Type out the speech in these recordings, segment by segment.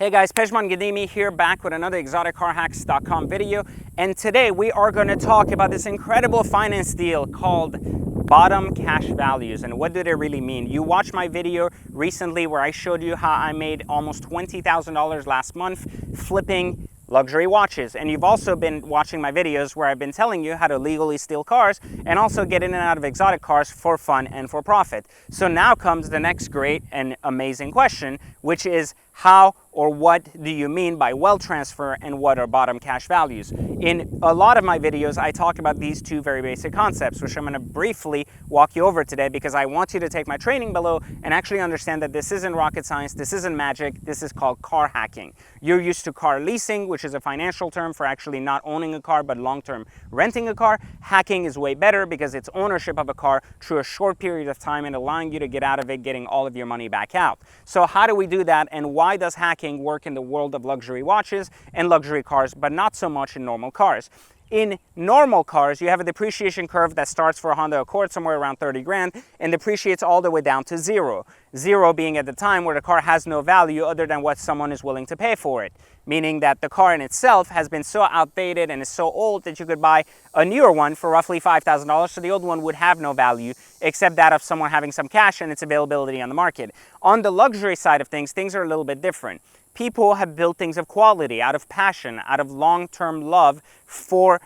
Hey guys, Pejman Gadimi here, back with another exoticcarhacks.com video, and today we are going to talk about this incredible finance deal called bottom cash values. And what do they really mean? You watched my video recently where I showed you how I made almost $20,000 last month flipping luxury watches, and you've also been watching my videos where I've been telling you how to legally steal cars and also get in and out of exotic cars for fun and for profit. So now comes the next great and amazing question, which is how or what do you mean by wealth transfer and what are bottom cash values? In a lot of my videos, I talk about these two very basic concepts, which I'm going to briefly walk you over today because I want you to take my training below and actually understand that this isn't rocket science, this isn't magic, this is called car hacking. You're used to car leasing, which is a financial term for actually not owning a car but long-term renting a car. Hacking is way better because it's ownership of a car through a short period of time and allowing you to get out of it, getting all of your money back out. So how do we do that, and why does hacking work in the world of luxury watches and luxury cars, but not so much in normal cars? In normal cars, you have a depreciation curve that starts for a Honda Accord somewhere around 30 grand and depreciates all the way down to zero. Zero being at the time where the car has no value other than what someone is willing to pay for it. Meaning that the car in itself has been so outdated and is so old that you could buy a newer one for roughly $5,000, so the old one would have no value except that of someone having some cash and its availability on the market. On the luxury side of things are a little bit different. People have built things of quality, out of passion, out of long-term love for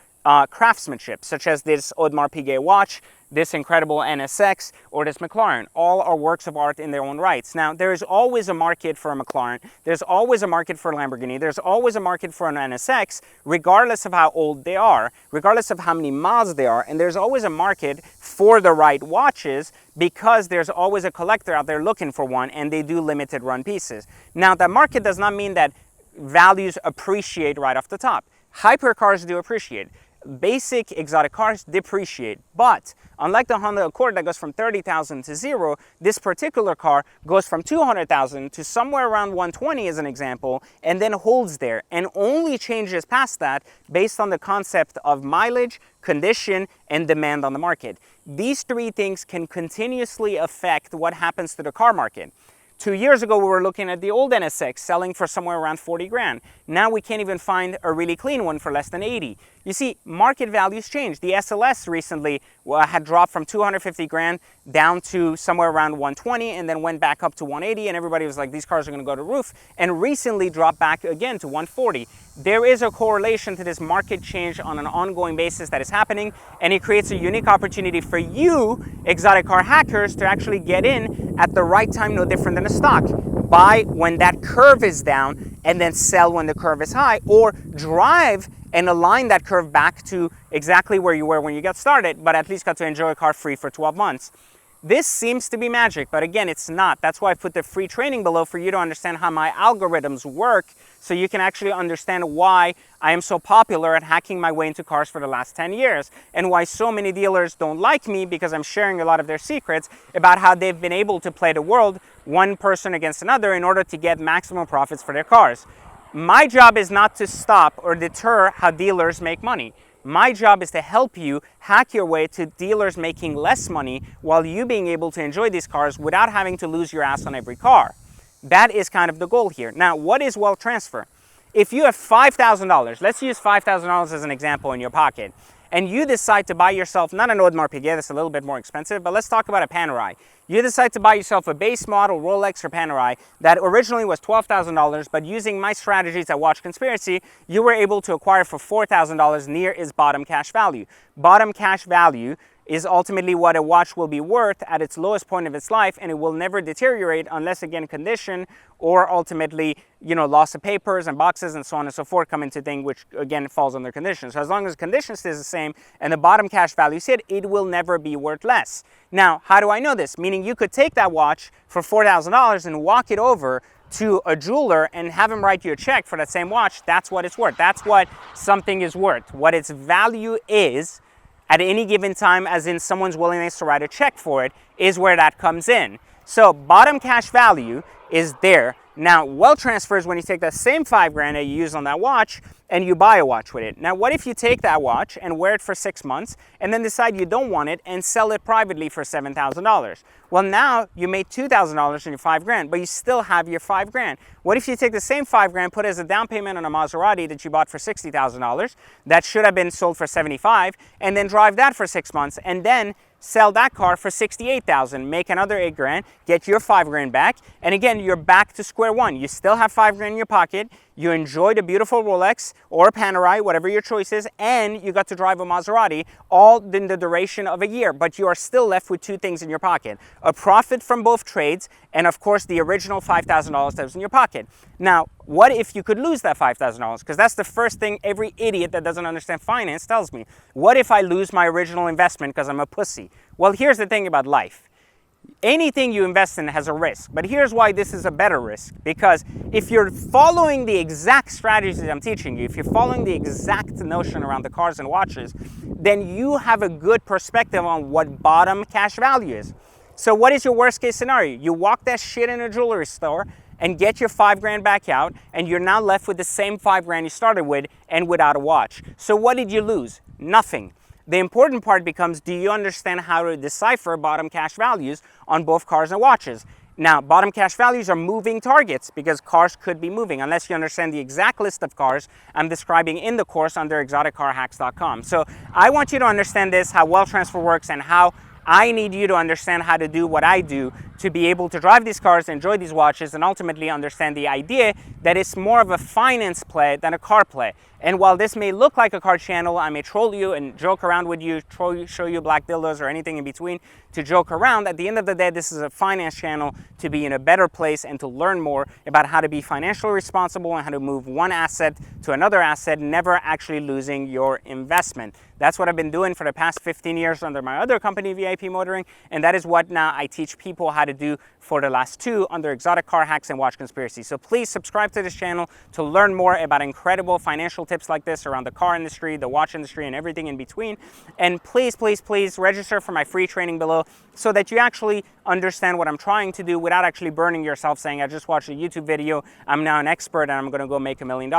craftsmanship, such as this Audemars Piguet watch, this incredible NSX, or this McLaren. All are works of art in their own rights. Now, there is always a market for a McLaren, there's always a market for a Lamborghini, there's always a market for an NSX, regardless of how old they are, regardless of how many miles they are, and there's always a market for the right watches because there's always a collector out there looking for one, and they do limited run pieces. Now, that market does not mean that values appreciate right off the top. Hypercars do appreciate. Basic exotic cars depreciate, but unlike the Honda Accord that goes from 30,000 to zero, this particular car goes from 200,000 to somewhere around 120 as an example, and then holds there and only changes past that based on the concept of mileage, condition, and demand on the market. These three things can continuously affect what happens to the car market. 2 years ago, we were looking at the old NSX selling for somewhere around 40 grand. Now we can't even find a really clean one for less than 80. You see, market values change. The SLS recently had dropped from 250 grand down to somewhere around 120 and then went back up to 180, and everybody was like, these cars are going to go to the roof, and recently dropped back again to 140. There is a correlation to this market change on an ongoing basis that is happening, and it creates a unique opportunity for you, exotic car hackers, to actually get in at the right time, no different than a stock. Buy when that curve is down and then sell when the curve is high, or drive and align that curve back to exactly where you were when you got started, but at least got to enjoy a car free for 12 months. This seems to be magic, but again, it's not. That's why I put the free training below for you to understand how my algorithms work, so you can actually understand why I am so popular at hacking my way into cars for the last 10 years, and why so many dealers don't like me, because I'm sharing a lot of their secrets about how they've been able to play the world one person against another in order to get maximum profits for their cars. My job is not to stop or deter how dealers make money. My job is to help you hack your way to dealers making less money while you being able to enjoy these cars without having to lose your ass on every car. That is kind of the goal here. Now, what is wealth transfer? If you have $5,000, let's use $5,000 as an example in your pocket, and you decide to buy yourself, not an Audemars Piguet, that's a little bit more expensive, but let's talk about a Panerai. You decide to buy yourself a base model Rolex or Panerai that originally was $12,000, but using my strategies at Watch Conspiracy, you were able to acquire for $4,000 near its bottom cash value. Bottom cash value is ultimately what a watch will be worth at its lowest point of its life, and it will never deteriorate unless, again, condition or ultimately, loss of papers and boxes and so on and so forth come into thing, which again falls under condition. So as long as condition stays the same and the bottom cash value is hit, it will never be worth less. Now, how do I know this? Meaning you could take that watch for $4,000 and walk it over to a jeweler and have him write you a check for that same watch. That's what it's worth. That's what something is worth. What its value is at any given time, as in someone's willingness to write a check for it, is where that comes in. So bottom cash value is there. Now, wealth transfer is when you take that same 5 grand that you use on that watch and you buy a watch with it. Now, what if you take that watch and wear it for 6 months and then decide you don't want it and sell it privately for $7,000? Well, now you made $2,000 in your 5 grand, but you still have your 5 grand. What if you take the same 5 grand, put it as a down payment on a Maserati that you bought for $60,000, that should have been sold for 75, and then drive that for 6 months, and then sell that car for 68,000, make another 8 grand, get your 5 grand back, and again, you're back to square one. You still have 5 grand in your pocket, you enjoyed a beautiful Rolex or a Panerai, whatever your choice is, and you got to drive a Maserati all in the duration of a year, but you are still left with 2 things in your pocket: a profit from both trades, and of course the original $5,000 that was in your pocket. Now, what if you could lose that $5,000? Because that's the first thing every idiot that doesn't understand finance tells me. What if I lose my original investment because I'm a pussy? Well, here's the thing about life. Anything you invest in has a risk, but here's why this is a better risk. Because if you're following the exact strategies I'm teaching you, if you're following the exact notion around the cars and watches, then you have a good perspective on what bottom cash value is. So what is your worst case scenario? You walk that shit in a jewelry store and get your 5 grand back out, and you're now left with the same 5 grand you started with and without a watch. So what did you lose? Nothing. The important part becomes, do you understand how to decipher bottom cash values on both cars and watches? Now, bottom cash values are moving targets because cars could be moving unless you understand the exact list of cars I'm describing in the course under exoticcarhacks.com. So I want you to understand this, how wealth transfer works, and how I need you to understand how to do what I do to be able to drive these cars, enjoy these watches, and ultimately understand the idea that it's more of a finance play than a car play. And while this may look like a car channel, I may troll you and joke around with you, show you black dildos or anything in between to joke around. At the end of the day, this is a finance channel to be in a better place and to learn more about how to be financially responsible and how to move one asset to another asset, never actually losing your investment. That's what I've been doing for the past 15 years under my other company, VIP Motoring, and that is what now I teach people how to do for the last 2 under Exotic Car Hacks and Watch Conspiracy. So please subscribe to this channel to learn more about incredible financial tips like this around the car industry, the watch industry, and everything in between. And please, please, please register for my free training below so that you actually understand what I'm trying to do without actually burning yourself saying, I just watched a YouTube video, I'm now an expert, and I'm gonna go make $1 million,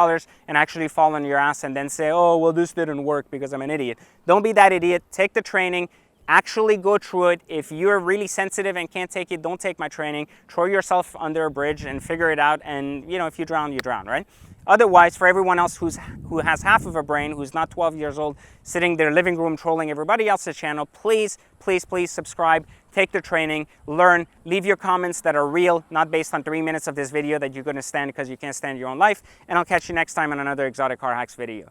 and actually fall on your ass and then say, oh, well, this didn't work because I'm an idiot. Don't be that idiot. Take the training. Actually go through it. If you're really sensitive and can't take it, don't take my training. Throw yourself under a bridge and figure it out. And you know, if you drown, right? Otherwise, for everyone else who has half of a brain, who's not 12 years old, sitting in their living room trolling everybody else's channel, please, please, please subscribe, take the training, learn, leave your comments that are real, not based on 3 minutes of this video that you're going to stand because you can't stand your own life. And I'll catch you next time on another Exotic Car Hacks video.